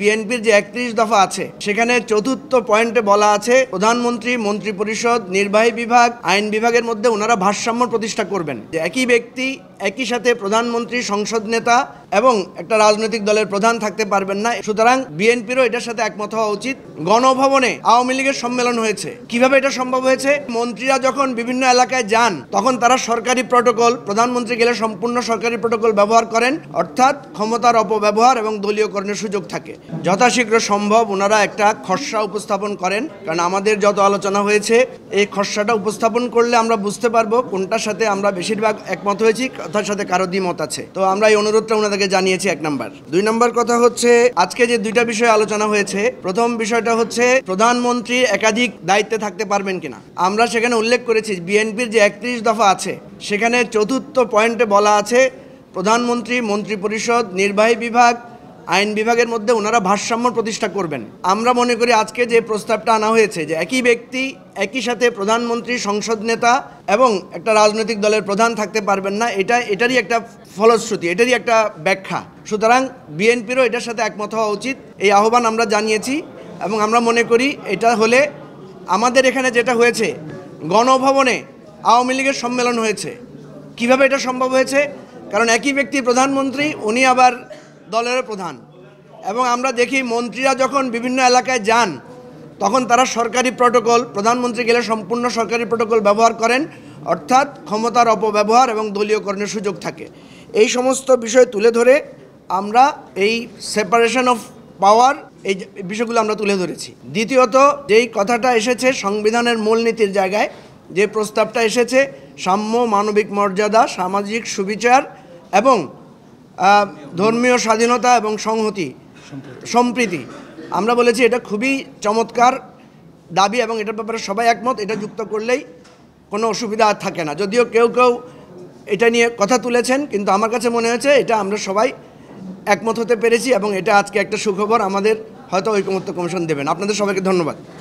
বিএনপির যে ৩১ দফা আছে সেখানে চতুর্থ পয়েন্টে বলা আছে প্রধানমন্ত্রী, মন্ত্রিপরিষদ, নির্বাহী বিভাগ, আইন বিভাগের মধ্যে ওনারা ভারসাম্য প্রতিষ্ঠা করবেন। যে একই ব্যক্তি একই সাথে প্রধানমন্ত্রী, সংসদ নেতা এবং একটা রাজনৈতিক দলের প্রধান থাকতে পারবেন না। সুতরাং বিএনপিরও এটার সাথে একমত হওয়া উচিত। গণভবনে আওয়ামী লীগের সম্মেলন হয়েছে, কিভাবে এটা সম্ভব হয়েছে? মন্ত্রীরা যখন বিভিন্ন এলাকায় যান তখন তারা সরকারি প্রটোকল, প্রধানমন্ত্রী গেলে সম্পূর্ণ সরকারি প্রটোকল ব্যবহার করেন, অর্থাৎ ক্ষমতার অপব্যবহার এবং দলীয়করণের সুযোগ থাকে। যথাশীঘ্র সম্ভব ওনারা একটা খসড়া উপস্থাপন করেন, কারণ আমাদের যত আলোচনা হয়েছে এই খসড়াটা উপস্থাপন করলে আমরা বুঝতে পারবো কোনটার সাথে আমরা বেশিরভাগ একমত হয়েছি, কথার সাথে কারো দ্বিমত আছে। তো আমরা এই অনুরোধটা ওনাদেরকে জানিয়েছি, 1 নাম্বার। 2 নাম্বার কথা হচ্ছে আজকে যে 2টা বিষয়ে আলোচনা হয়েছে, প্রথম বিষয়টা হচ্ছে প্রধানমন্ত্রী একাধিক দায়িত্বে থাকতে পারবেন কিনা। আমরা সেখানে উল্লেখ করেছি বিএনপির যে 31 দফা আছে সেখানে চতুর্থ পয়েন্টে বলা আছে প্রধানমন্ত্রী, মন্ত্রিপরিষদ, নির্বাহী বিভাগ, আইন বিভাগের মধ্যে ওনারা ভারসাম্য প্রতিষ্ঠা করবেন। আমরা মনে করি আজকে যে প্রস্তাবটা আনা হয়েছে যে একই ব্যক্তি একই সাথে প্রধানমন্ত্রী, সংসদ নেতা এবং একটা রাজনৈতিক দলের প্রধান থাকতে পারবেন না, এটারই একটা ফলশ্রুতি, এটারই একটা ব্যাখ্যা। সুতরাং বিএনপিরও এটার সাথে একমত হওয়া উচিত। এই আহ্বান আমরা জানিয়েছি এবং আমরা মনে করি এটা হলে আমাদের এখানে যেটা হয়েছে, গণভবনে আওয়ামী লীগের সম্মেলন হয়েছে, কিভাবে এটা সম্ভব হয়েছে? কারণ একই ব্যক্তি প্রধানমন্ত্রী, উনি আবার দলের প্রধান, এবং আমরা দেখি মন্ত্রীরা যখন বিভিন্ন এলাকায় যান তখন তারা সরকারি প্রটোকল, প্রধানমন্ত্রী গেলে সম্পূর্ণ সরকারি প্রটোকল ব্যবহার করেন, অর্থাৎ ক্ষমতার অপব্যবহার এবং দলীয়করণের সুযোগ থাকে। এই সমস্ত বিষয় তুলে ধরে আমরা এই সেপারেশন অফ পাওয়ার এই বিষয়গুলো আমরা তুলে ধরেছি। দ্বিতীয়ত যেই কথাটা এসেছে সংবিধানের মূলনীতির জায়গায়, যে প্রস্তাবটা এসেছে সাম্য, মানবিক মর্যাদা, সামাজিক সুবিচার এবং ধর্মীয় স্বাধীনতা এবং সংহতি, সম্প্রীতি, আমরা বলেছি এটা খুবই চমৎকার দাবি এবং এটার ব্যাপারে সবাই একমত। এটা যুক্ত করলেই কোনো অসুবিধা আর থাকে না। যদিও কেউ কেউ এটা নিয়ে কথা তুলেছেন, কিন্তু আমার কাছে মনে হয়েছে এটা আমরা সবাই একমত হতে পেরেছি এবং এটা আজকে একটা সুখবর। আমাদের হয়তো ঐকমত্য কমিশন দেবেন। আপনাদের সবাইকে ধন্যবাদ।